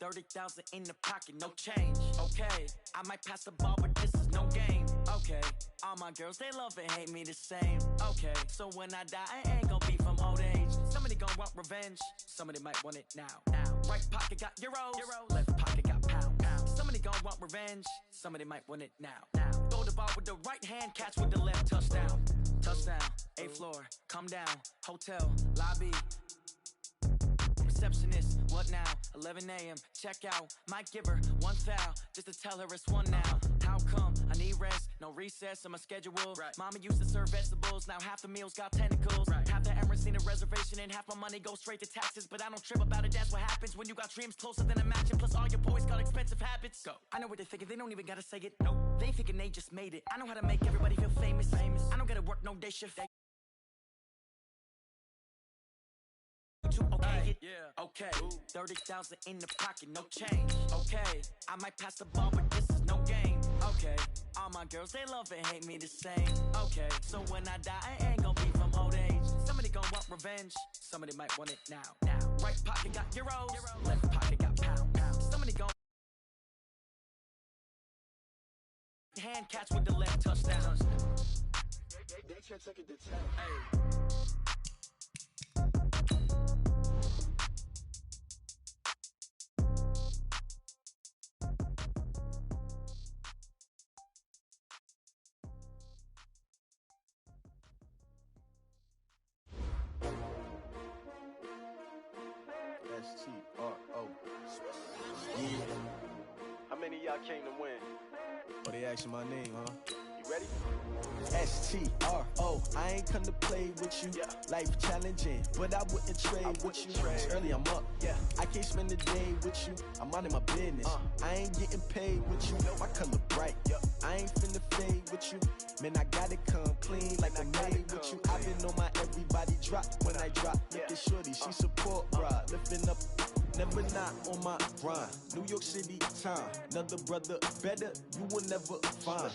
30,000 in the pocket, no change. Okay, I might pass the ball, but this is no game. Okay, all my girls, they love and hate me the same. Okay, so when I die, I ain't gonna be from old age. Somebody gonna want revenge, somebody might want it now. Right pocket got euros, left pocket got pound. Somebody gonna want revenge, somebody might want it now. Throw the ball with the right hand, catch with the left, touchdown. Touchdown, 8th floor, come down, hotel, lobby. Receptionist, what now? 11 a.m. check out. Might give her one foul just to tell her it's one now. How come? I need rest, no recess in my schedule. Mama used to serve vegetables, now half the meals got tentacles. Half the Emirates need a reservation and half my money goes straight to taxes. But I don't trip about it, that's what happens when you got dreams closer than a mansion. Plus all your boys got expensive habits. Go. I know what they're thinking, they don't even gotta say it. Nope. They thinking they just made it. I know how to make everybody feel famous. I don't gotta work no day shift. Okay, yeah. Okay, 30,000 in the pocket, no change. Okay, I might pass the ball, but this is no game. Okay, all my girls, they love and hate me the same. Okay, so when I die, I ain't gonna be from old age. Somebody gonna want revenge, somebody might want it now. Right pocket got euros, left pocket got pound. Somebody gonna hand catch with the left touchdown. They can't take it to 10. S-T-R-O. Yeah. How many of y'all came to win? Oh, they asking my name, huh? You ready? S-T-R-O. I ain't come to play with you. Yeah. Life challenging, but I wouldn't trade with you. It's early, I'm up. Yeah. I can't spend the day with you. I'm minding my business. I ain't getting paid with you. My color bright. I ain't finna fade with you. Man, I gotta come clean like I'm made with you. I've been on my everybody drop when I drop. Look at shorty, she support ride. Lifting up, never not on my grind. New York City time. Another brother better, you will never find.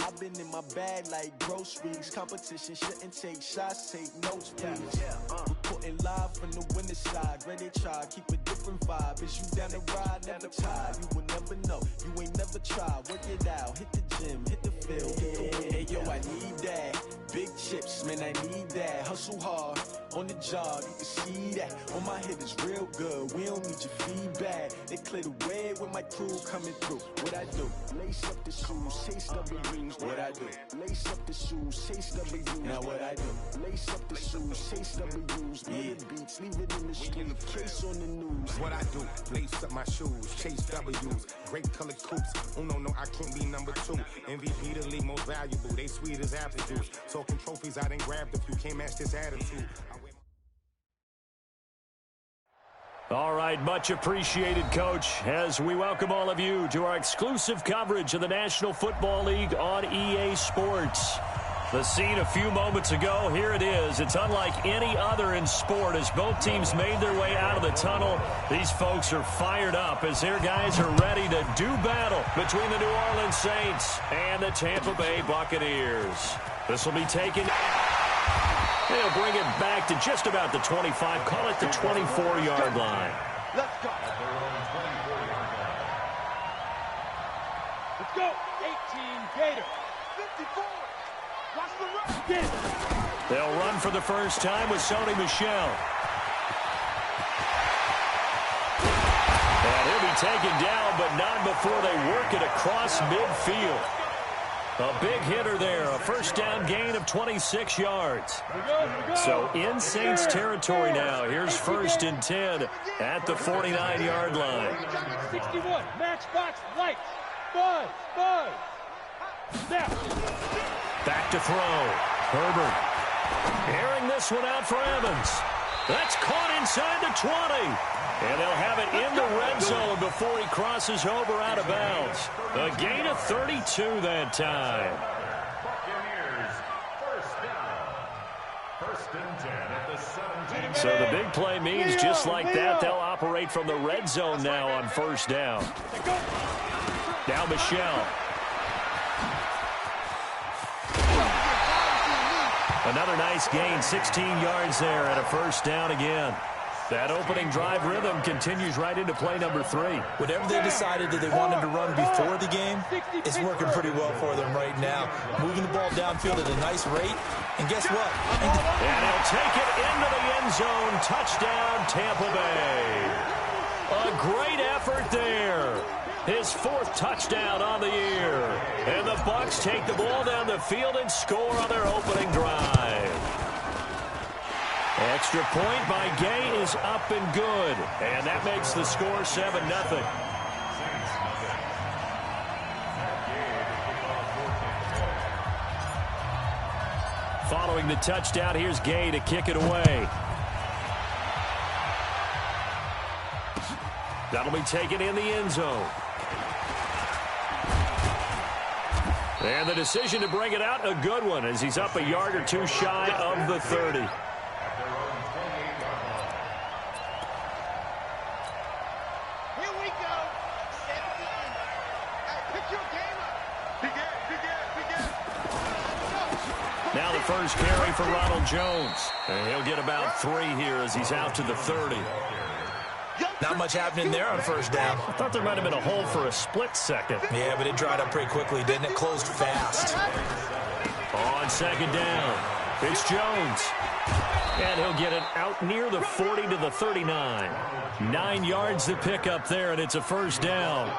I've been in my bag like groceries. Competition shouldn't take shots, take notes, please. Reporting live from the winning side. Ready to try, keep a different vibe. Is you down the ride, never tired. You will never know, you ain't never tried. Work it out, hit the gym, hit the field, hit the win. Hey yo, I need that. Big chips, man, I need that. Hustle hard, on the job, you can see that. On my head is real good, we don't need your feedback. They clear the way with my crew coming through. What I do? Lace up the shoes, chase W's. What I do? Lace up the shoes, chase W's. Now what I do? Lace up the shoes, chase W's. Yeah. Beats, leave it in the street, case on the news. What I do? Lace up my shoes, chase W's. Great colored coops. Oh no, I can't be number 2. MVP the league most valuable. They sweet as apple juice. Talking trophies, I done grabbed a few. Can't match this attitude. All right, much appreciated, Coach, as we welcome all of you to our exclusive coverage of the National Football League on EA Sports. The scene a few moments ago, here it is. It's unlike any other in sport as both teams made their way out of the tunnel. These folks are fired up as their guys are ready to do battle between the New Orleans Saints and the Tampa Bay Buccaneers. This will be taken. They'll bring it back to just about the 25, call it the 24-yard line. Let's go. Let's go. 18 Gator. 54. Watch the run. They'll run for the first time with Sony Michel. And he'll be taken down, but not before they work it across midfield. A big hitter there, a first down gain of 26 yards. So in Saints territory now, here's 1st and 10 at the 49-yard line. 61, matchbox, light, buzz. Snap. Back to throw. Herbert airing this one out for Evans. That's caught inside the 20. And they'll have it in the red zone before he crosses over out of bounds. A gain of 32 that time. Buccaneers, first down. 1st and 10 at the 17. So the big play means just like that, they'll operate from the red zone now on 1st down. Now Michel. Another nice gain, 16 yards there and a 1st down again. That opening drive rhythm continues right into play number 3. Whatever they decided that they wanted to run before the game, it's working pretty well for them right now. Moving the ball downfield at a nice rate. And guess what? And he'll take it into the end zone. Touchdown, Tampa Bay. A great effort there. His 4th touchdown on the year. And the Bucs take the ball down the field and score on their opening drive. Extra point by Gay is up and good. And that makes the score 7-0. Following the touchdown, here's Gay to kick it away. That'll be taken in the end zone. And the decision to bring it out, a good one, as he's up a yard or 2 shy of the 30. Now the first carry for Ronald Jones. And he'll get about 3 here as he's out to the 30. Not much happening there on first down. I thought there might have been a hole for a split second. Yeah, but it dried up pretty quickly, didn't it? Closed fast. On second down, it's Jones. And he'll get it out near the 40 to the 39. 9 yards to pick up there, and it's a first down.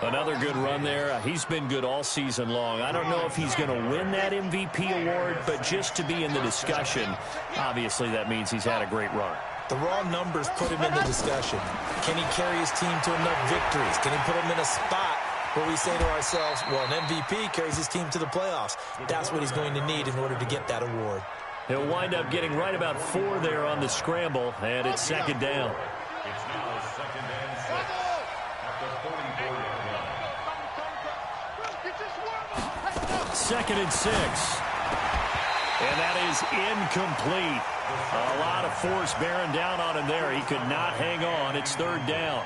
Another good run there. He's been good all season long. I don't know if he's going to win that MVP award, but just to be in the discussion, obviously that means he's had a great run. The raw numbers put him in the discussion. Can he carry his team to enough victories? Can he put him in a spot where we say to ourselves, well, an MVP carries his team to the playoffs. That's what he's going to need in order to get that award. He'll wind up getting right about 4 there on the scramble, and it's second down. It's now 2nd and 6 at the 44-yard line. 2nd and 6. And that is incomplete. A lot of force bearing down on him there. He could not hang on. It's 3rd down.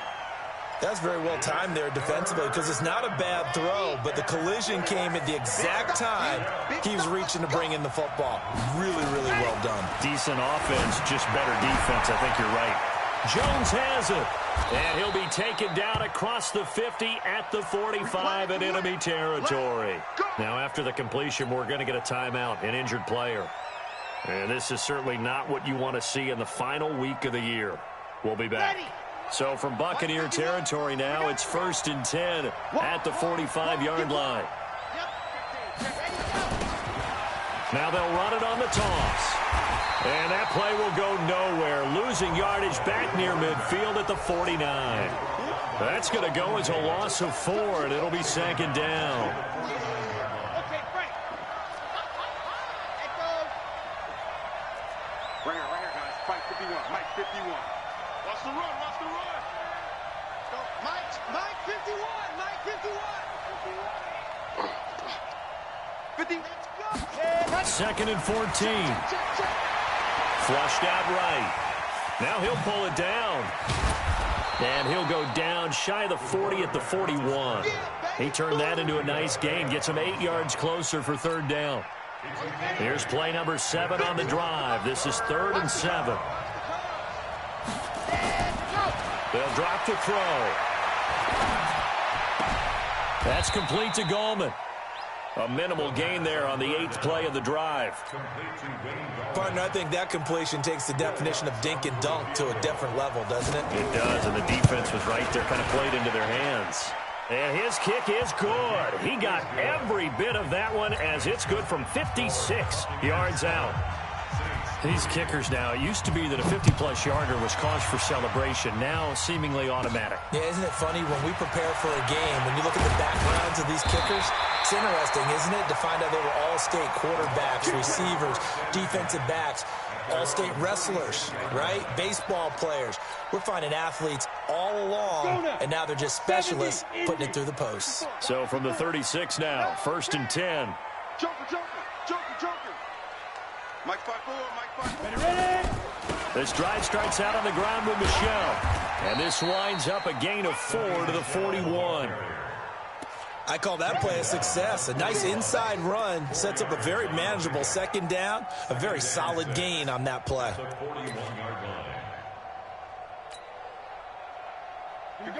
That's very well timed there defensively because it's not a bad throw, but the collision came at the exact time he was reaching to bring in the football. Really, really well done. Decent offense, just better defense. I think you're right. Jones has it. And he'll be taken down across the 50 at the 45 in enemy territory. Now, after the completion, we're going to get a timeout, an injured player. And this is certainly not what you want to see in the final week of the year. We'll be back. So from Buccaneer territory now, it's 1st and 10 at the 45-yard line. Now they'll run it on the toss. And that play will go nowhere. Losing yardage back near midfield at the 49. That's going to go as a loss of 4, and it'll be 2nd down. Right here, guys. Mike 51. Mike 51. Watch the run. Watch the run. Mike 51. Mike 51. 50. Let's go. 2nd and 14. Flushed out right. Now he'll pull it down. And he'll go down shy of the 40 at the 41. He turned that into a nice gain. Gets him 8 yards closer for 3rd down. Here's play number 7 on the drive. This is 3rd and 7. They'll drop to throw. That's complete to Gallman. A minimal gain there on the 8th play of the drive. Partner, I think that completion takes the definition of dink and dunk to a different level, doesn't it? It does, and the defense was right there, kind of played into their hands. And his kick is good. He got every bit of that one as it's good from 56 yards out. These kickers now, it used to be that a 50-plus yarder was cause for celebration. Now seemingly automatic. Yeah, isn't it funny when we prepare for a game, when you look at the backgrounds of these kickers, it's interesting, isn't it, to find out they were all-state quarterbacks, receivers, defensive backs, all-state wrestlers, right? Baseball players. We're finding athletes all along, and now they're just specialists putting it through the posts. So from the 36 now, 1st and 10. Joker. Mike 5-4, Mike 5-4. Ready? This drive starts out on the ground with Michelle. And this winds up a gain of 4 to the 41. I call that play a success. A nice inside run sets up a very manageable 2nd down. A very solid gain on that play.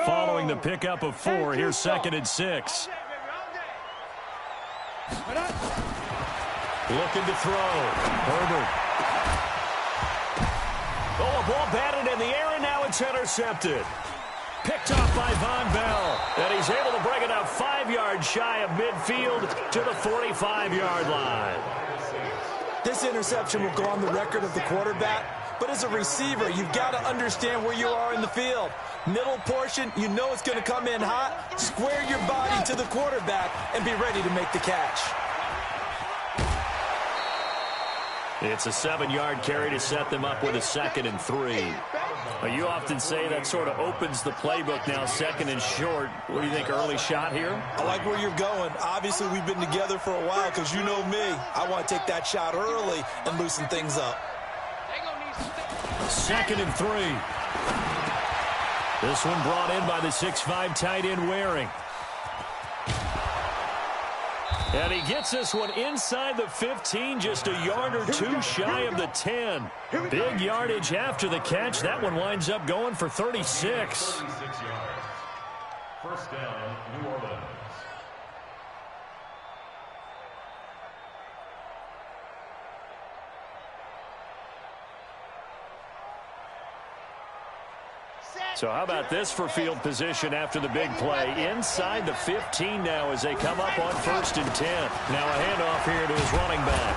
following the pickup of 4. Here's 2nd and 6. Looking to throw. Herbert. Oh, a ball batted in the air, and now it's intercepted. Picked off by Von Bell. And he's able to bring it up 5 yards shy of midfield to the 45-yard line. This interception will go on the record of the quarterback, but as a receiver, you've got to understand where you are in the field. Middle portion, you know it's going to come in hot. Square your body to the quarterback and be ready to make the catch. It's a 7-yard carry to set them up with a 2nd and 3. You often say that sort of opens the playbook now, 2nd and short. What do you think, early shot here? I like where you're going. Obviously, we've been together for a while because you know me. I want to take that shot early and loosen things up. 2nd and 3. This one brought in by the 6'5" tight end Waring. And he gets this one inside the 15, just a yard or 2 shy of the 10. Big yardage after the catch. That one winds up going for 36. 36 yards. First down, New Orleans. So how about this for field position after the big play? Inside the 15 now as they come up on 1st and 10. Now a handoff here to his running back.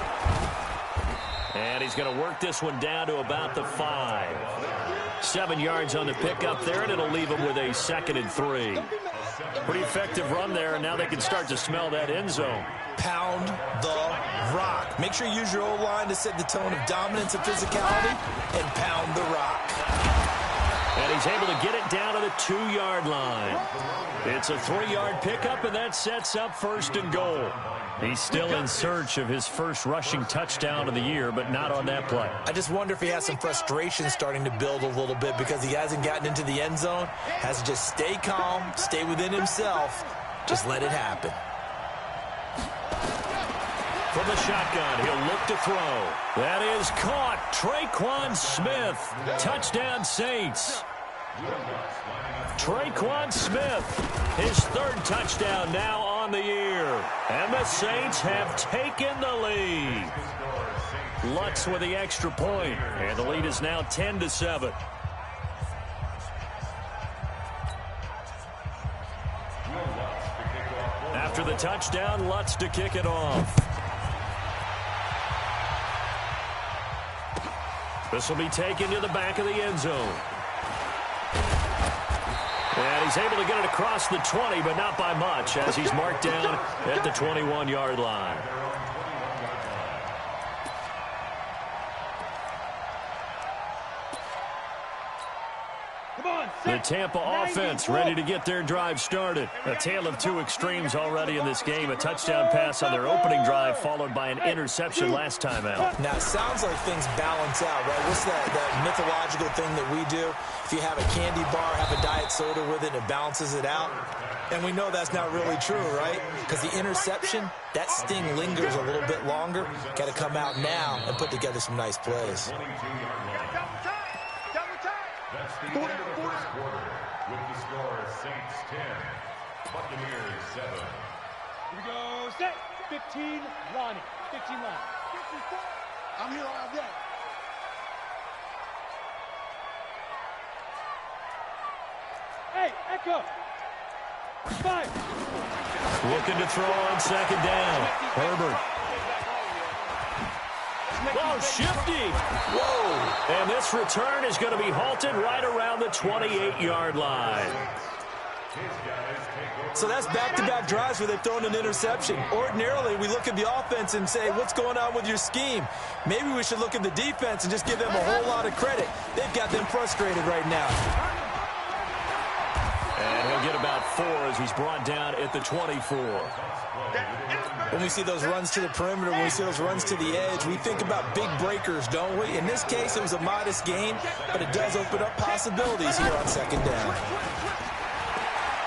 And he's going to work this one down to about the 5. 7 yards on the pickup there, and it'll leave him with a 2nd and 3. Pretty effective run there, and now they can start to smell that end zone. Pound the rock. Make sure you use your O-line to set the tone of dominance and physicality, and pound the rock. And he's able to get it down to the 2-yard line. It's a 3-yard pickup, and that sets up 1st and goal. He's still in search of his first rushing touchdown of the year, but not on that play. I just wonder if he has some frustration starting to build a little bit because he hasn't gotten into the end zone. Has to just stay calm, stay within himself, just let it happen. From the shotgun, he'll look to throw. That is caught. Traquan Smith. Touchdown, Saints. Traquan Smith, his 3rd touchdown now on the year. And the Saints have taken the lead. Lutz with the extra point, and the lead is now 10-7. After the touchdown, Lutz to kick it off. This will be taken to the back of the end zone. And he's able to get it across the 20, but not by much, as he's marked down at the 21-yard line. The Tampa offense ready to get their drive started. A tale of 2 extremes already in this game. A touchdown pass on their opening drive, followed by an interception last time out. Now, it sounds like things balance out, right? What's that mythological thing that we do? If you have a candy bar, have a diet soda with it, and it balances it out. And we know that's not really true, right? Because the interception, that sting lingers a little bit longer. Got to come out now and put together some nice plays. That's the end of the first quarter with the score Saints 10, Buccaneers 7. Here we go, set, 15, Lonnie, 15 line. I'm here all day. Hey, Echo. 5. Looking to throw on 2nd down. Herbert. Oh, shifty. Whoa. And this return is going to be halted right around the 28-yard line. So that's back-to-back drives where they've thrown an interception. Ordinarily, we look at the offense and say, what's going on with your scheme? Maybe we should look at the defense and just give them a whole lot of credit. They've got them frustrated right now. And he'll get about 4 as he's brought down at the 24. When we see those runs to the perimeter, when we see those runs to the edge, we think about big breakers, don't we? In this case, it was a modest gain, but it does open up possibilities here on 2nd down.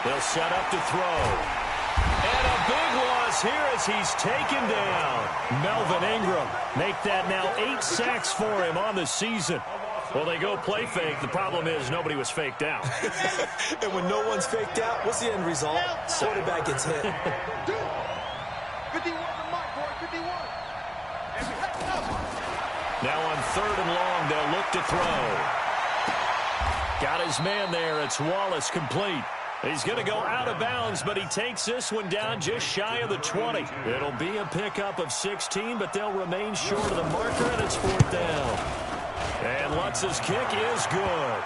They'll set up to throw. And a big loss here as he's taken down. Melvin Ingram make that now 8 sacks for him on the season. Well, they go play fake. The problem is nobody was faked out. And when no one's faked out, what's the end result? Quarterback gets hit. 51 to Mike, boy, 51. Now on 3rd and long, they'll look to throw. Got his man there. It's Wallace, complete. He's going to go out of bounds, but he takes this one down just shy of the 20. It'll be a pickup of 16, but they'll remain short of the marker, and it's 4th down. And Lutz's kick is good.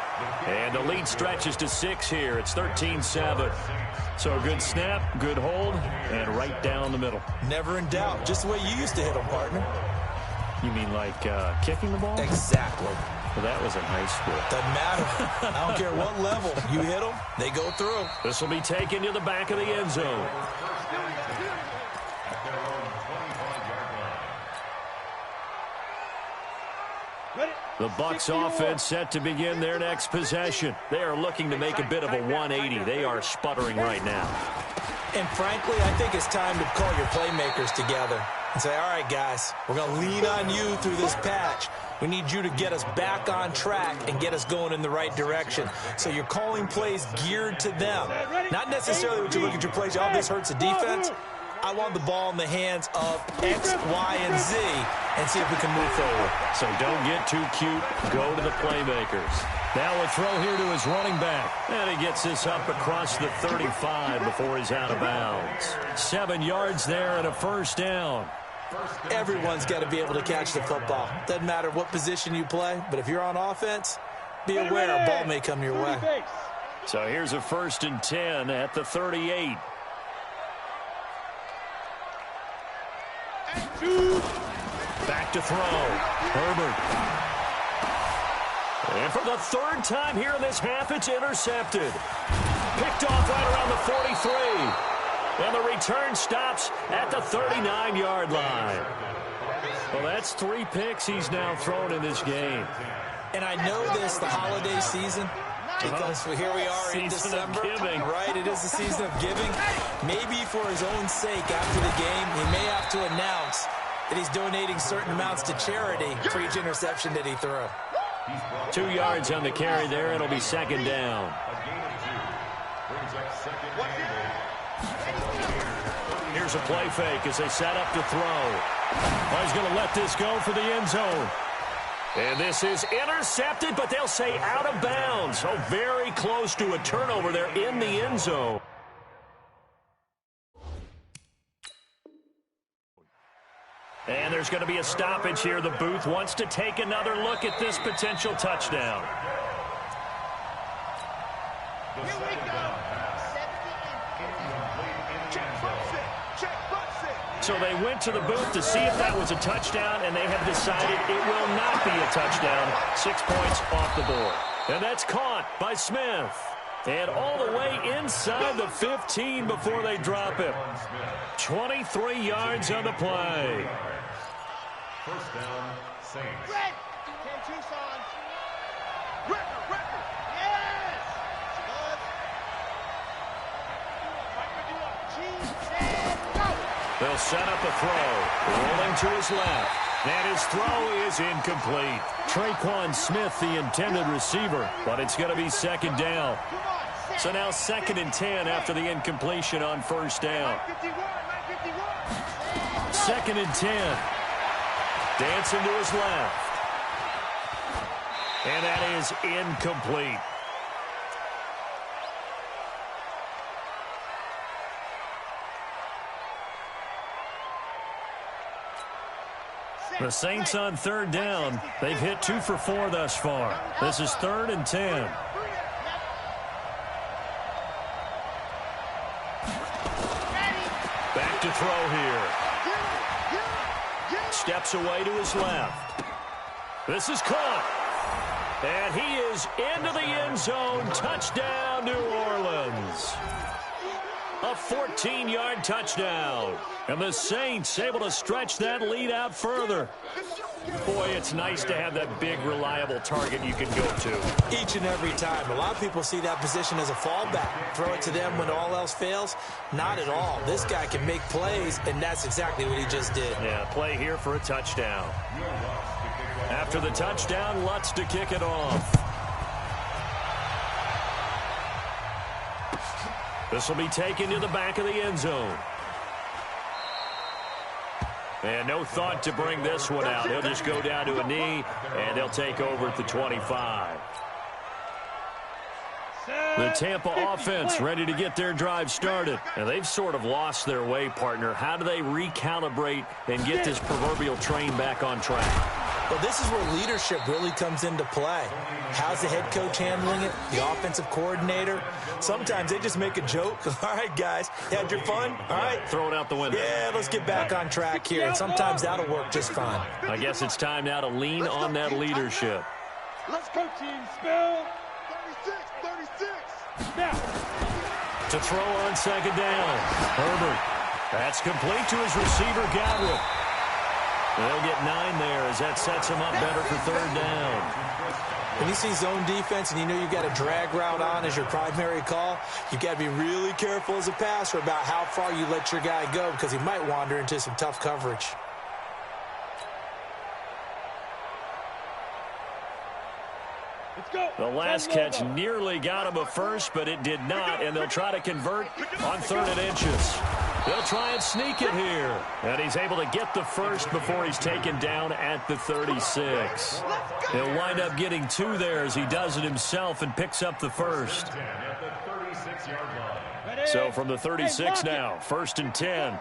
And the lead stretches to 6 here. It's 13-7. So a good snap, good hold, and right down the middle. Never in doubt. Just the way you used to hit them, partner. You mean like kicking the ball? Exactly. Well, that was in high school. Doesn't matter. I don't care what level. You hit them, they go through. This will be taken to the back of the end zone. The Bucs offense set to begin their next possession. They are looking to make a bit of a 180. They are sputtering right now. And frankly, I think it's time to call your playmakers together and say, all right, guys, we're going to lean on you through this patch. We need you to get us back on track and get us going in the right direction. So you're calling plays geared to them. Not necessarily when you look at your plays, oh, this hurts the defense. I want the ball in the hands of X, Y, and Z and see if we can move forward. So don't get too cute. Go to the playmakers. Now a throw here to his running back. And he gets this up across the 35 before he's out of bounds. 7 yards there and a 1st down. Everyone's got to be able to catch the football. Doesn't matter what position you play, but if you're on offense, be aware a ball may come your way. So here's a 1st and 10 at the 38. Back to throw. Herbert. And for the 3rd time here in this half, it's intercepted. Picked off right around the 43. And the return stops at the 39-yard line. Well, that's 3 picks he's now thrown in this game. And I know this, the holiday season, because here we are in December. Right, it is the season of giving. Maybe for his own sake after the game, he may have to announce that he's donating certain amounts to charity for each interception that he threw. 2 yards on the carry there. It'll be 2nd down. Here's a play fake as they set up to throw. Oh, he's going to let this go for the end zone. And this is intercepted, but they'll say out of bounds. So very close to a turnover there in the end zone. And there's going to be a stoppage here. The booth wants to take another look at this potential touchdown. Here we go. So they went to the booth to see if that was a touchdown, and they have decided it will not be a touchdown. 6 points off the board. And that's caught by Smith. And all the way inside the 15 before they drop it. 23 yards on the play. 1st down, Saints. Red. 10 Tucson. Record. Yes. They'll set up a throw. Rolling to his left. And his throw is incomplete. Traquan Smith, the intended receiver, but it's going to be 2nd down. So now 2nd and 10 after the incompletion on 1st down. 2nd and 10. Dancing to his left. And that is incomplete. The Saints on 3rd down. They've hit 2 for 4 thus far. This is 3rd and 10. Back to throw here. Steps away to his left. This is caught. And he is into the end zone. Touchdown, New Orleans. A 14-yard touchdown. And the Saints able to stretch that lead out further. Boy, it's nice to have that big, reliable target you can go to. Each and every time. A lot of people see that position as a fallback. Throw it to them when all else fails. Not at all. This guy can make plays, and that's exactly what he just did. Yeah, play here for a touchdown. After the touchdown, Lutz to kick it off. This will be taken to the back of the end zone. And no thought to bring this one out. He'll just go down to a knee, and they'll take over at the 25. The Tampa offense ready to get their drive started. And they've sort of lost their way, partner. How do they recalibrate and get this proverbial train back on track? Well, this is where leadership really comes into play. How's the head coach handling it? The offensive coordinator? Sometimes they just make a joke. All right, guys, had your fun? All right. Throw it out the window. Yeah, let's get back on track here. And sometimes that'll work just fine. I guess it's time now to lean on that leadership. Let's go, team. Spell. 36. Now. To throw on second down. Herbert. That's complete to his receiver, Godwin. They'll get 9 there as that sets him up better for third down. When you see zone defense and you know you've got a drag route on as your primary call, you've got to be really careful as a passer about how far you let your guy go because he might wander into some tough coverage. The last catch nearly got him a first, but it did not, and they'll try to convert on 3rd and inches. They'll try and sneak it here, and he's able to get the first before he's taken down at the 36. He'll wind up getting 2 there as he does it himself and picks up the first. So from the 36 now, 1st and 10.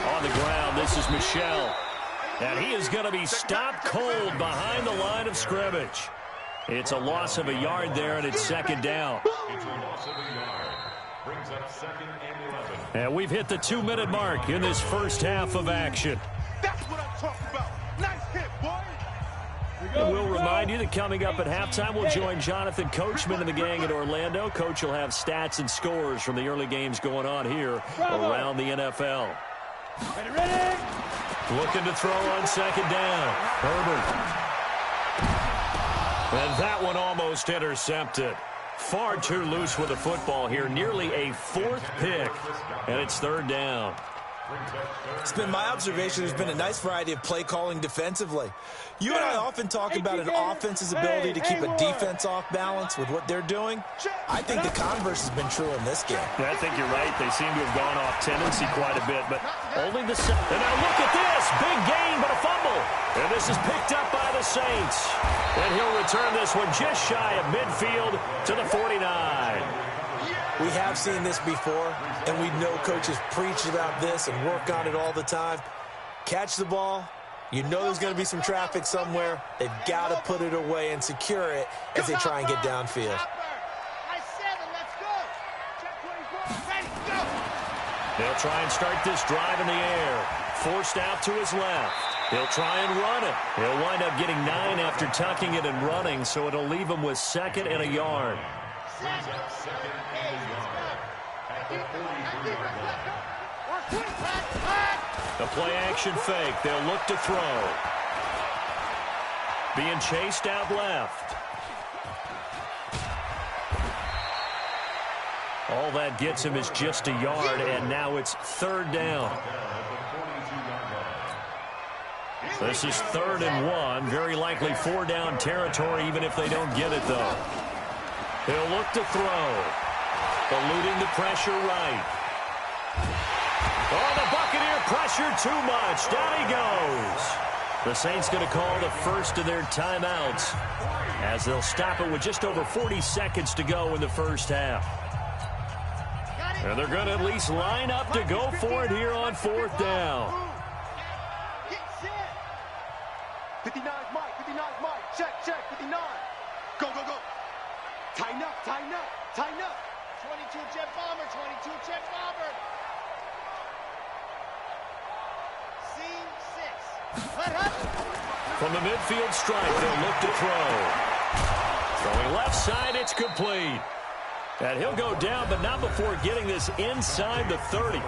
On the ground, this is Michel. And he is going to be stopped cold behind the line of scrimmage. It's a loss of a yard there, and it's 2nd down. And we've hit the 2-minute mark in this first half of action. That's what I'm talking about. Nice hit, boy. And we'll remind you that coming up at halftime, we'll join Jonathan Coachman and the gang in Orlando. Coach will have stats and scores from the early games going on here around the NFL. Ready? Looking to throw on 2nd down. Herbert. And that one almost intercepted. Far too loose with the football here. Nearly a 4th pick. And it's 3rd down. It's been my observation there's been a nice variety of play calling defensively. You and I often talk about an offense's ability to keep a defense off balance with what they're doing. I think the converse has been true in this game. Yeah, I think you're right. They seem to have gone off tendency quite a bit, but only the second. And now look at this. Big gain, but a fumble. And this is picked up by the Saints. And he'll return this one just shy of midfield to the 49. We have seen this before, and we know coaches preach about this and work on it all the time. Catch the ball. You know there's going to be some traffic somewhere. They've got to put it away and secure it as they try and get downfield. They'll try and start this drive in the air. Forced out to his left. He'll try and run it. He'll wind up getting 9 after tucking it and running, so it'll leave him with 2nd and a yard. A play-action fake. They'll look to throw. Being chased out left. All that gets him is just a yard, and now it's 3rd down. This is 3rd and 1. Very likely 4-down territory, even if they don't get it, though. He'll look to throw. Eluding the pressure right. Oh, the Buccaneer pressure too much. Down he goes. The Saints going to call the first of their timeouts as they'll stop it with just over 40 seconds to go in the first half. And they're going to at least line up to go for it here on 4th down. 59's Mike. 59's Mike. Check. 59. Go. Tighten up. 22 jet bomber. From the midfield stripe, they'll look to throw. Throwing left side, it's complete. And he'll go down, but not before getting this inside the 30.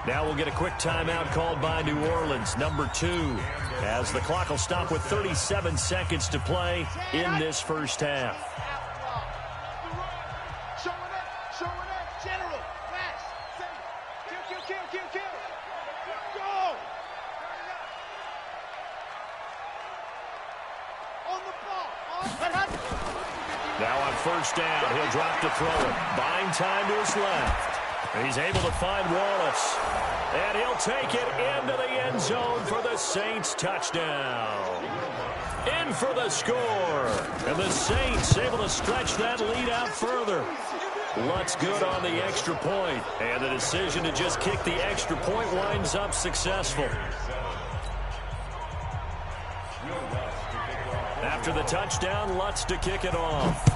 Now we'll get a quick timeout called by New Orleans, number 2, as the clock will stop with 37 seconds to play in this first half. Show it, General. Fast. Kill. Go. Now on first down, he'll drop to throw it. Buying time to his left. He's able to find Wallace. And he'll take it into the end zone for the Saints touchdown. In for the score. And the Saints able to stretch that lead out further. Lutz good on the extra point. And the decision to just kick the extra point winds up successful. After the touchdown, Lutz to kick it off.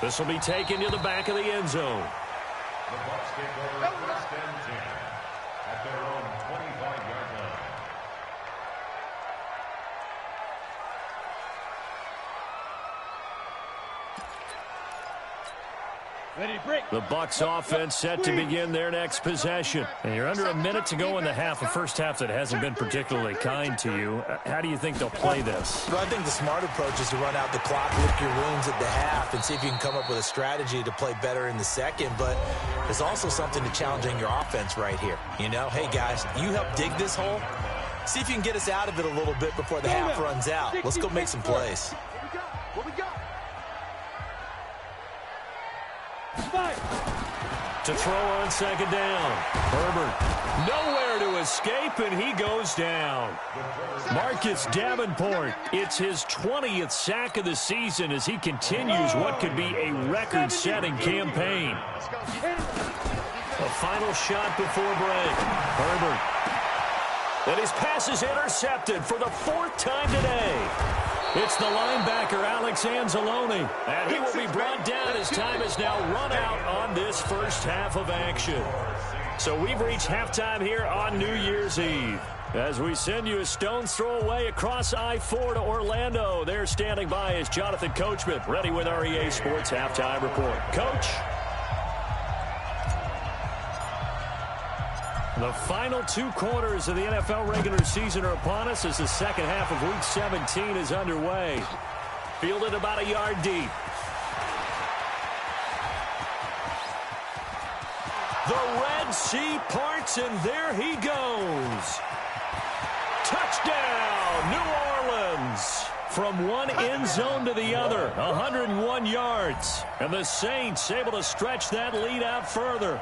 This will be taken to the back of the end zone. The Bucs take over first and 10 at their own 25-yard line. The Bucs offense set to begin their next possession. And you're under a minute to go in the half, a first half that hasn't been particularly kind to you. How do you think they'll play this? Well, I think the smart approach is to run out the clock, lick your wounds at the half, and see if you can come up with a strategy to play better in the second. But there's also something to challenging your offense right here. You know, hey, guys, you help dig this hole. See if you can get us out of it a little bit before the half runs out. Let's go make some plays. What we got? To throw on second down. Herbert nowhere to escape, and he goes down. Marcus Davenport, it's his 20th sack of the season as he continues what could be a record-setting campaign. A final shot before break. Herbert. And his pass is intercepted for the 4th time today. It's the linebacker, Alex Anzalone. And he will be brought down as time has now run out on this first half of action. So we've reached halftime here on New Year's Eve. As we send you a stone's throw away across I-4 to Orlando. There standing by is Jonathan Coachman, ready with our EA Sports Halftime Report. Coach? The final 2 quarters of the NFL regular season are upon us as the second half of Week 17 is underway. Fielded about a yard deep. The Red Sea parts, and there he goes. Touchdown, New Orleans. From one end zone to the other, 101 yards. And the Saints able to stretch that lead out further.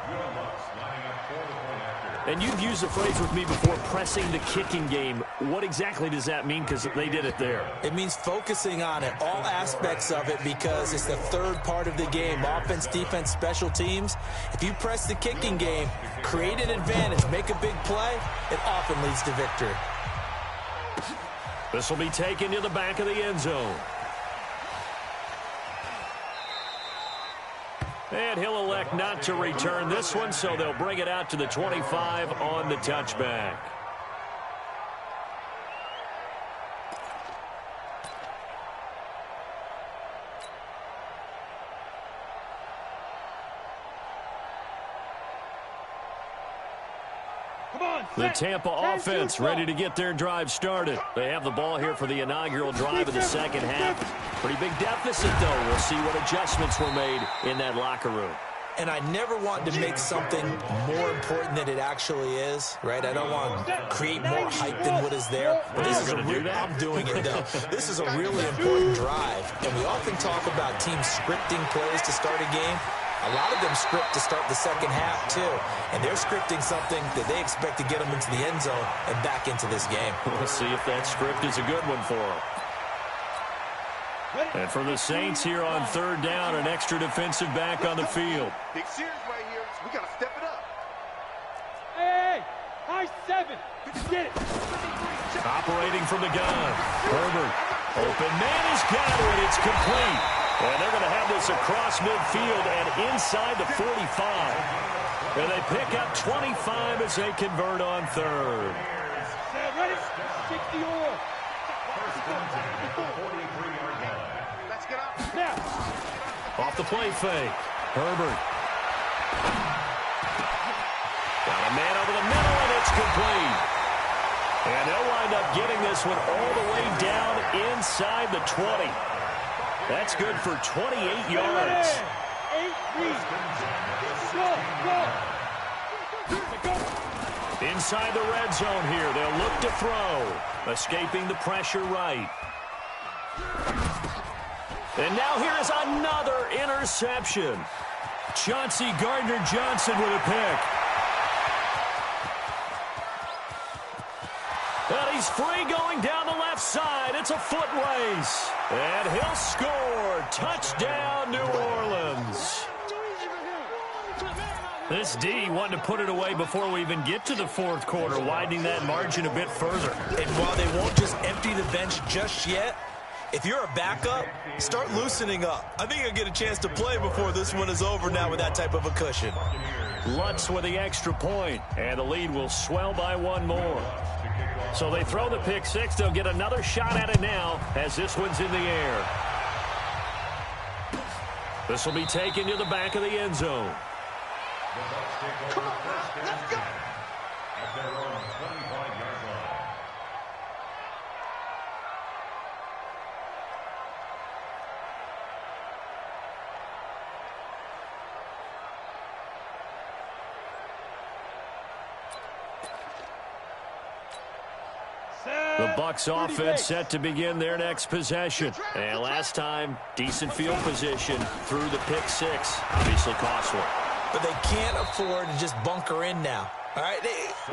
And you've used the phrase with me before, pressing the kicking game. What exactly does that mean? Because they did it there. It means focusing on it, all aspects of it, because it's the third part of the game. Offense, defense, special teams. If you press the kicking game, create an advantage, make a big play, it often leads to victory. This will be taken to the back of the end zone. And he'll elect not to return this one, so they'll bring it out to the 25 on the touchback. The Tampa offense ready to get their drive started. They have the ball here for the inaugural drive of the second half. Pretty big deficit, though. We'll see what adjustments were made in that locker room. And I never want to make something more important than it actually is, right? I don't want to create more hype than what is there. But this is I'm doing it, though. This is a really important drive. And we often talk about teams scripting plays to start a game. A lot of them script to start the second half, too. And they're scripting something that they expect to get them into the end zone and back into this game. We'll see if that script is a good one for them. And for the Saints here on third down, an extra defensive back on the field. Big series right here. We got to step it up. Hey, high 7. Get it. Operating from the gun. Herbert. Open man has got it. It's complete. And they're going to have this across midfield and inside the 45. And they pick up 25 as they convert on third. Ready? 60 all. Let's get up. Now. Off the play fake. Herbert. Got a man over the middle, and it's complete. And they'll wind up getting this one all the way down inside the 20. That's good for 28 yards. 8 reads. Go. Inside the red zone here. They'll look to throw. Escaping the pressure right. And now here is another interception. Chauncey Gardner-Johnson with a pick. And he's free going down the left side. It's a foot race. And he'll score. Touchdown, New Orleans. This D wanting to put it away before we even get to the fourth quarter, widening that margin a bit further. And while they won't just empty the bench just yet, if you're a backup, start loosening up. I think you'll get a chance to play before this one is over now with that type of a cushion. Lutz with the extra point, and the lead will swell by one more. So they throw the pick six. They'll get another shot at it now as this one's in the air. This will be taken to the back of the end zone. Come on, let's go. At their own 25-yard line. The Bucs offense set to begin their next possession. And last time, decent field position through the pick six. Obviously costly. But they can't afford to just bunker in now. All right,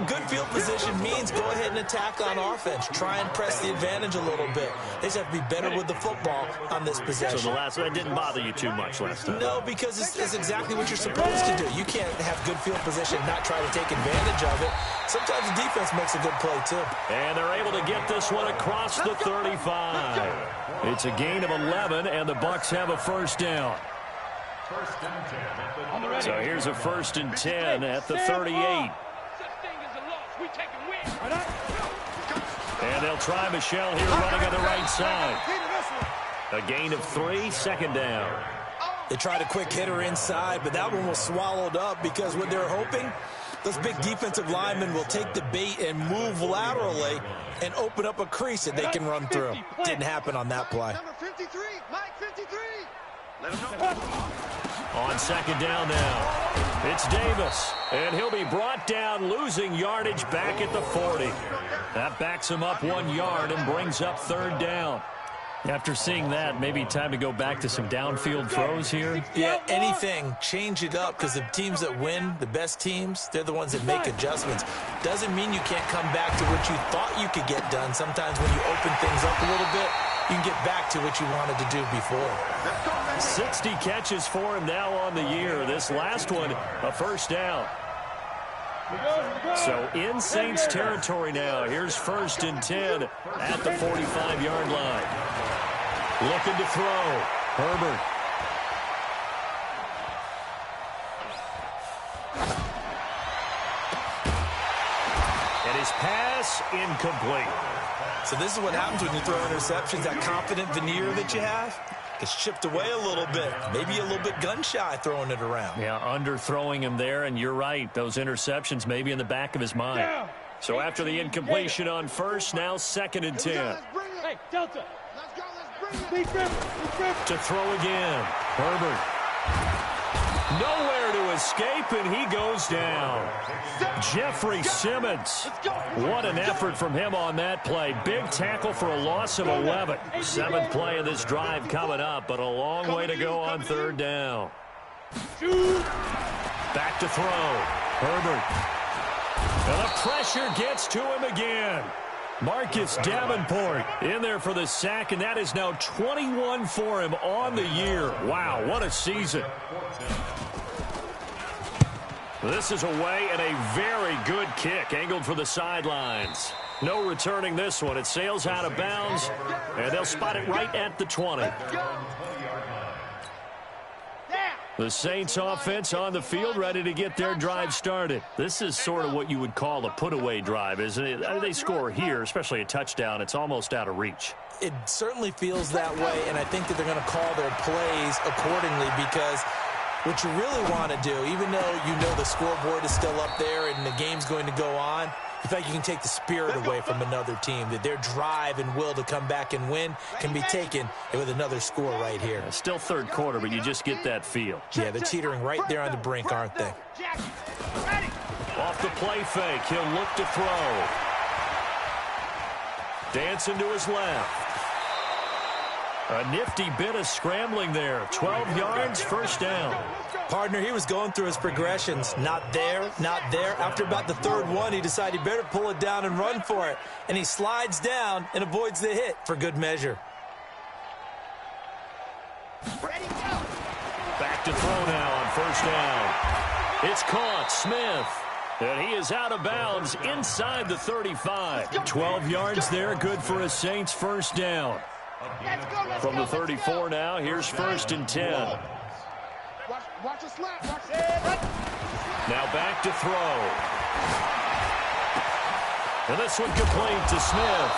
good field position means go ahead and attack on offense. Try and press the advantage a little bit. They just have to be better with the football on this possession. So the last one didn't bother you too much last time? No, because it's exactly what you're supposed to do. You can't have good field position and not try to take advantage of it. Sometimes the defense makes a good play, too. And they're able to get this one across the 35. It's a gain of 11, and the Bucs have a first down. So here's a 1st and 10 at the 38. And they'll try Michelle here running on the right side. A gain of 3, second down. They tried a quick hitter inside, but that one was swallowed up because what they're hoping, those big defensive linemen will take the bait and move laterally and open up a crease that they can run through. Didn't happen on that play. Number 53, Mike 53. Let him know. On second down now, it's Davis, and he'll be brought down, losing yardage back at the 40. That backs him up 1 yard and brings up third down. After seeing that, maybe time to go back to some downfield throws here. Yeah, anything. Change it up because the teams that win, the best teams, they're the ones that make adjustments. Doesn't mean you can't come back to what you thought you could get done. Sometimes when you open things up a little bit, you can get back to what you wanted to do before. 60 catches for him now on the year. This last one, a first down. So in Saints territory now. Here's 1st and 10 at the 45-yard line. Looking to throw. Herbert. And his pass incomplete. So this is what happens when you throw interceptions. That confident veneer that you have gets chipped away a little bit. Maybe a little bit gun-shy throwing it around. Yeah, underthrowing him there, and you're right. Those interceptions may be in the back of his mind. So after the incompletion on first, now 2nd and 10. Hey, Delta. Let's go. To throw again. Herbert. Nowhere to escape, and he goes down. Jeffrey Simmons. What an effort from him on that play. Big tackle for a loss of 11. 7th play of this drive coming up, but a long way to go on third down. Back to throw. Herbert. And the pressure gets to him again. Marcus Davenport in there for the sack, and that is now 21 for him on the year. Wow, what a season. This is away, and a very good kick angled for the sidelines. No returning this one. It sails out of bounds, and they'll spot it right at the 20. The Saints offense on the field ready to get their drive started. This is sort of what you would call a put-away drive, isn't it? I mean, they score here, especially a touchdown. It's almost out of reach. It certainly feels that way, and I think that they're going to call their plays accordingly because what you really want to do, even though you know the scoreboard is still up there and the game's going to go on, in fact, you can take the spirit away from another team, that their drive and will to come back and win can be taken with another score right here. Still third quarter, but you just get that feel. Yeah, they're teetering right there on the brink, aren't they? Off the play fake, he'll look to throw. Dancing to his left. A nifty bit of scrambling there. 12 yards, first down. Partner, he was going through his progressions. Not there, not there. After about the third one, he decided he better pull it down and run for it. And he slides down and avoids the hit for good measure. Back to throw now on first down. It's caught. Smith. And he is out of bounds inside the 35. 12 yards there, good for a Saints first down. From the 34 now, here's first and 10. Watch the slap. Now back to throw. And this one complete to Smith.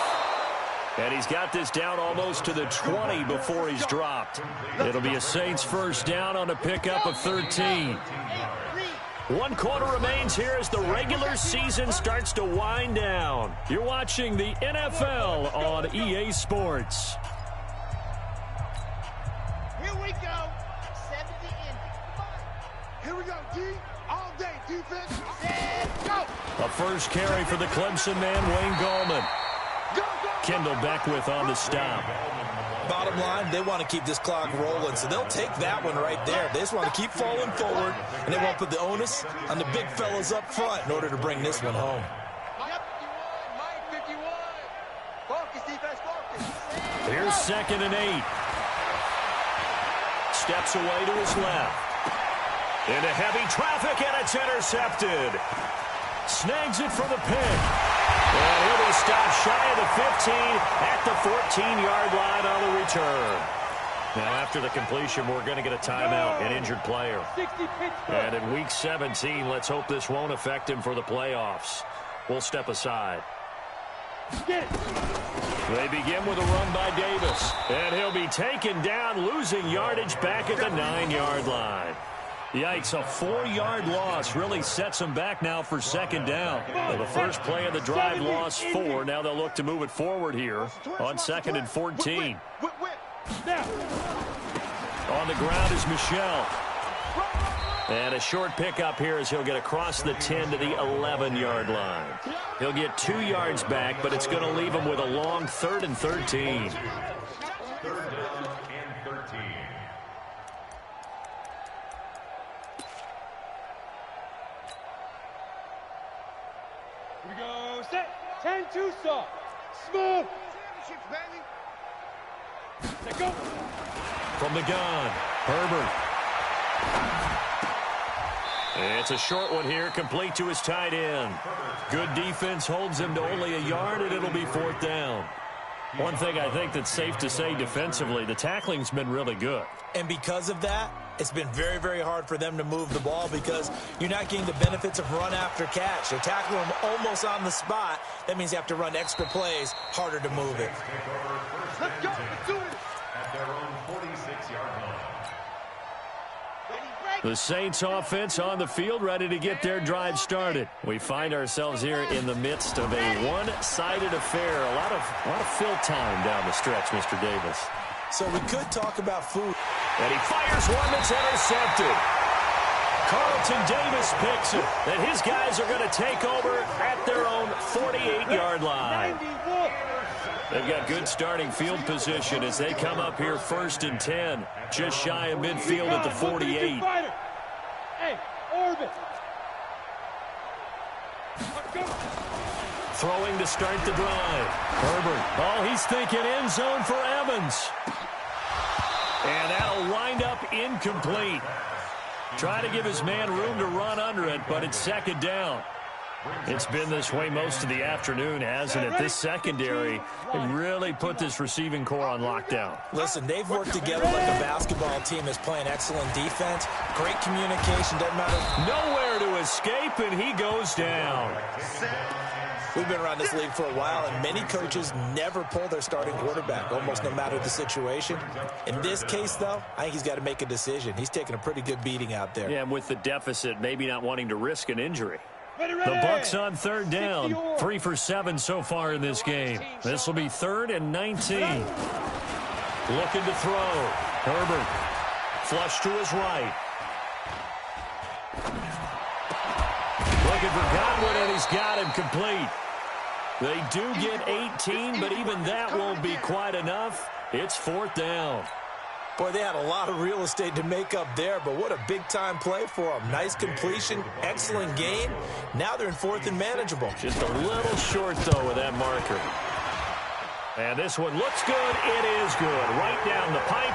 And he's got this down almost to the 20 before he's dropped. It'll be a Saints first down on a pickup of 13. 1 quarter remains here as the regular season starts to wind down. You're watching the NFL on EA Sports. Here we go. 70 in. Here we go, D. All day, defense. Set, go. A first carry for the Clemson man, Wayne Gallman. Kendall Beckwith on the stop. Bottom line, they want to keep this clock rolling, so they'll take that one right there. They just want to keep falling forward, and they won't put the onus on the big fellas up front in order to bring this one home. Mike 51. Focus, defense, focus. Here's second and 8. Steps away to his left. Into heavy traffic, and it's intercepted. Snags it for the pick. And he'll be stopped shy of the 15 at the 14-yard line on the return. Now, after the completion, we're going to get a timeout, an injured player. And in Week 17, let's hope this won't affect him for the playoffs. We'll step aside. They begin with a run by Davis. And he'll be taken down, losing yardage back at the 9-yard line. Yikes, a 4-yard loss really sets them back now for second down. Well, the first play of the drive lost 4. Now they'll look to move it forward here on second and 14. On the ground is Michel. And a short pickup here as he'll get across the 10 to the 11-yard line. He'll get 2 yards back, but it's going to leave him with a long 3rd and 13. Here we go, set, 10-2 stop, smooth. Let go. From the gun, Herbert. It's a short one here, complete to his tight end. Good defense holds him to only a yard, and it'll be 4th down. One thing I think that's safe to say defensively, the tackling's been really good. And because of that, it's been very, very hard for them to move the ball because you're not getting the benefits of run after catch. They're tackling them almost on the spot. That means you have to run extra plays, harder to move it. Let's go. Let's do it. At their own 46-yard line. The Saints offense on the field, ready to get their drive started. We find ourselves here in the midst of a one-sided affair. A lot of fill time down the stretch, Mr. Davis. So we could talk about food. And he fires one that's intercepted. Carlton Davis picks it. And his guys are going to take over at their own 48-yard line. They've got good starting field position as they come up here 1st and 10. Just shy of midfield at the 48. Hey, orbit. Throwing to start the drive. Herbert. Oh, he's thinking end zone for Evans. And that'll wind up incomplete. Try to give his man room to run under it, but it's second down. It's been this way most of the afternoon, hasn't it? This secondary, they really put this receiving core on lockdown. Listen, they've worked together like a basketball team is playing excellent defense. Great communication, doesn't matter. Nowhere to escape, and he goes down. We've been around this league for a while, and many coaches never pull their starting quarterback, almost no matter the situation. In this case, though, I think he's got to make a decision. He's taking a pretty good beating out there. Yeah, and with the deficit, maybe not wanting to risk an injury. The Bucs on 3rd down, 3 for 7 so far in this game. This will be 3rd and 19. Looking to throw. Herbert, flush to his right. looking for Godwin, and he's got him complete. They do get 18, but even that won't be quite enough. It's 4th down. Boy, they had a lot of real estate to make up there, but what a big-time play for them. Nice completion, excellent gain. Now they're in 4th and manageable. Just a little short, though, with that marker. And this one looks good. It is good. Right down the pipe.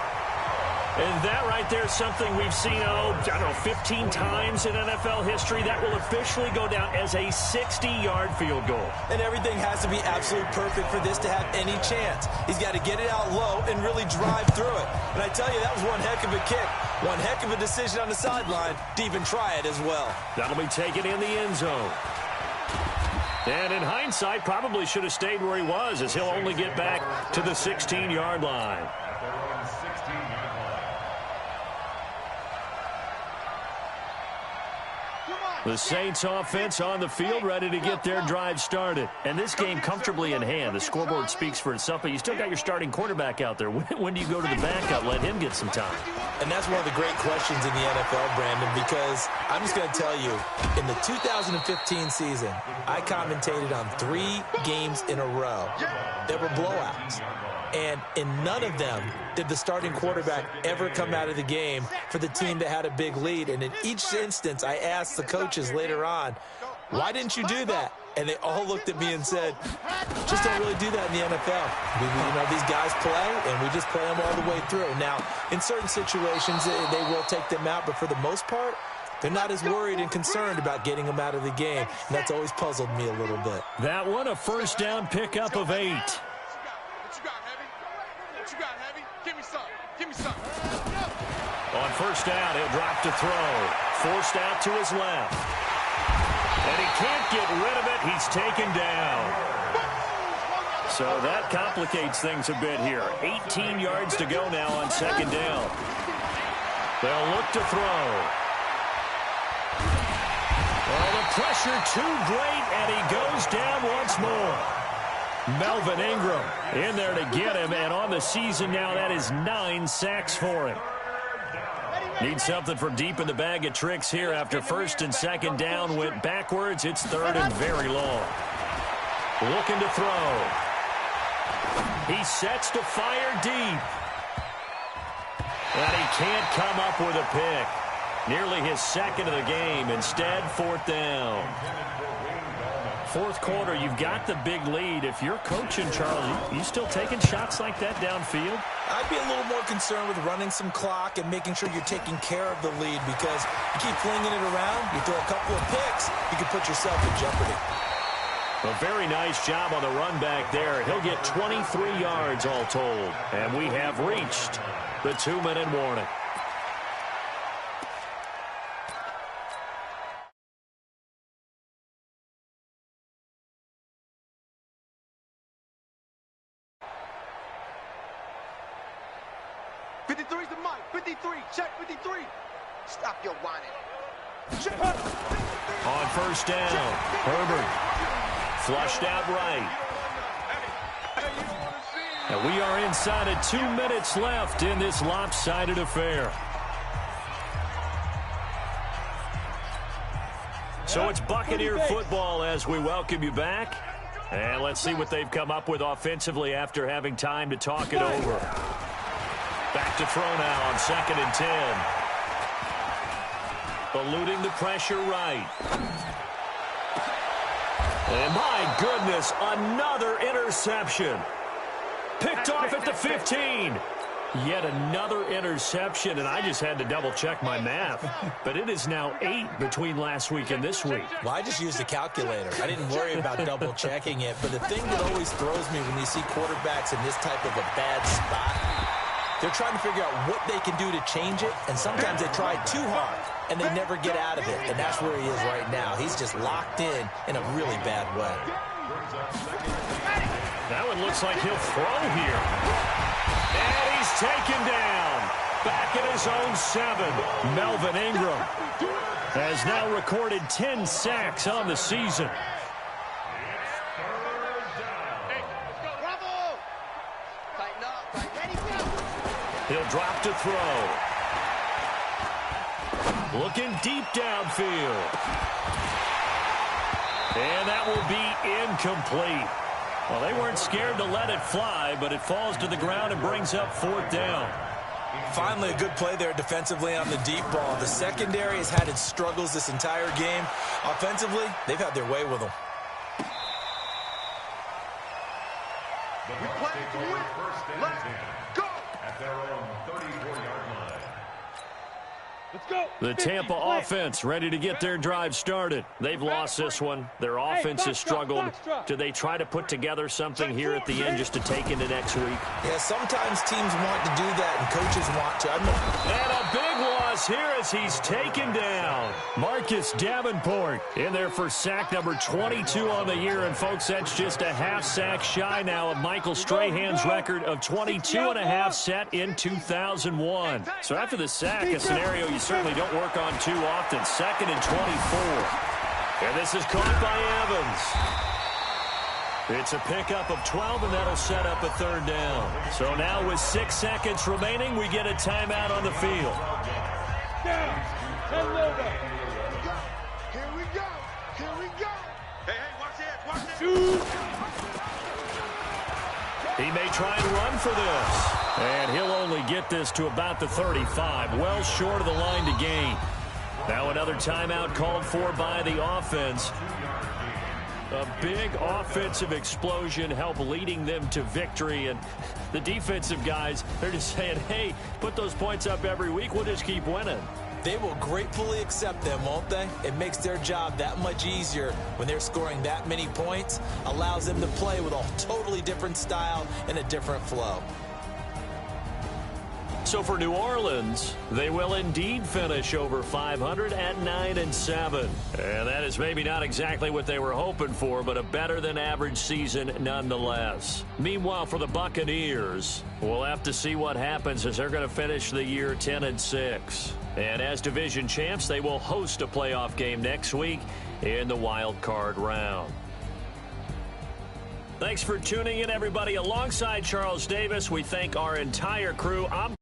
And that right there is something we've seen, I don't know, 15 times in NFL history. That will officially go down as a 60-yard field goal. And everything has to be absolutely perfect for this to have any chance. He's got to get it out low and really drive through it. And I tell you, that was one heck of a kick. One heck of a decision on the sideline to even try it as well. That'll be taken in the end zone. And in hindsight, probably should have stayed where he was, as he'll only get back to the 16-yard line. The Saints offense on the field, ready to get their drive started. And this game comfortably in hand. The scoreboard speaks for itself, but you still got your starting quarterback out there. When do you go to the backup, let him get some time? And that's one of the great questions in the NFL, Brandon, because I'm just going to tell you, in the 2015 season, I commentated on 3 games in a row. There were blowouts. And in none of them did the starting quarterback ever come out of the game for the team that had a big lead. And in each instance, I asked the coaches later on, why didn't you do that? And they all looked at me and said, just don't really do that in the NFL. These guys play, and we just play them all the way through. Now, in certain situations, they will take them out, but for the most part, they're not as worried and concerned about getting them out of the game. And that's always puzzled me a little bit. That one, a first down pickup of 8. On first down, he'll drop to throw. Forced out to his left. And he can't get rid of it. He's taken down. So that complicates things a bit here. 18 yards to go now on second down. They'll look to throw. Well, the pressure too great, and he goes down once more. Melvin Ingram in there to get him, and on the season now, that is 9 sacks for him. Need something from deep in the bag of tricks here after first and second down went backwards. It's third and very long. Looking to throw. He sets to fire deep. And he can't come up with a pick. Nearly his second of the game. Instead, 4th down. 4th quarter, you've got the big lead. If you're coaching, Charles, you still taking shots like that downfield? I'd be a little more concerned with running some clock and making sure you're taking care of the lead, because you keep flinging it around, you throw a couple of picks, you can put yourself in jeopardy. A very nice job on the run back there. He'll get 23 yards all told. And we have reached the 2-minute warning. Check 53. Stop your whining. On first down, Herbert flushed out right. And we are inside of 2 minutes left in this lopsided affair. So it's Buccaneer football as we welcome you back. And let's see what they've come up with offensively after having time to talk it over. Back to throw now on 2nd and 10. Eluding the pressure right. And my goodness, another interception. Picked off at the 15. Yet another interception, and I just had to double-check my math. But it is now 8 between last week and this week. Well, I just used a calculator. I didn't worry about double-checking it. But the thing that always throws me when you see quarterbacks in this type of a bad spot, they're trying to figure out what they can do to change it, and sometimes they try too hard, and they never get out of it, and that's where he is right now. He's just locked in a really bad way. That one looks like he'll throw here. And he's taken down. Back at his own 7. Melvin Ingram has now recorded 10 sacks on the season. He'll drop to throw. Looking deep downfield. And that will be incomplete. Well, they weren't scared to let it fly, but it falls to the ground and brings up 4th down. Finally, a good play there defensively on the deep ball. The secondary has had its struggles this entire game. Offensively, they've had their way with them. We play to win. Let's go. At their own 34-yard line. Let's go. The Tampa offense ready to get their drive started. They've lost this one. Their offense has struggled. Do they try to put together something here at the end just to take into next week? Yeah, sometimes teams want to do that and coaches want to. And a big loss here as he's taken down. Marcus Davenport in there for sack number 22 on the year. And, folks, that's just a half sack shy now of Michael Strahan's record of 22.5 set in 2001. So after the sack, a scenario you certainly don't work on too often. 2nd and 24. And this is caught by Evans. It's a pickup of 12, and that'll set up a 3rd down. So now with 6 seconds remaining, we get a timeout on the field. Down. 10 logo. Here we go. Here we go. Hey, watch that. Watch that. Shoot. He may try and run for this. And he'll only get this to about the 35, well short of the line to gain. Now another timeout called for by the offense. A big offensive explosion helped leading them to victory. And the defensive guys, they're just saying, hey, put those points up every week. We'll just keep winning. They will gratefully accept them, won't they? It makes their job that much easier when they're scoring that many points. Allows them to play with a totally different style and a different flow. So for New Orleans, they will indeed finish over 500 at 9-7. And that is maybe not exactly what they were hoping for, but a better than average season nonetheless. Meanwhile, for the Buccaneers, we'll have to see what happens as they're going to finish the year 10-6. And as division champs, they will host a playoff game next week in the wild card round. Thanks for tuning in, everybody. Alongside Charles Davis, we thank our entire crew. I'm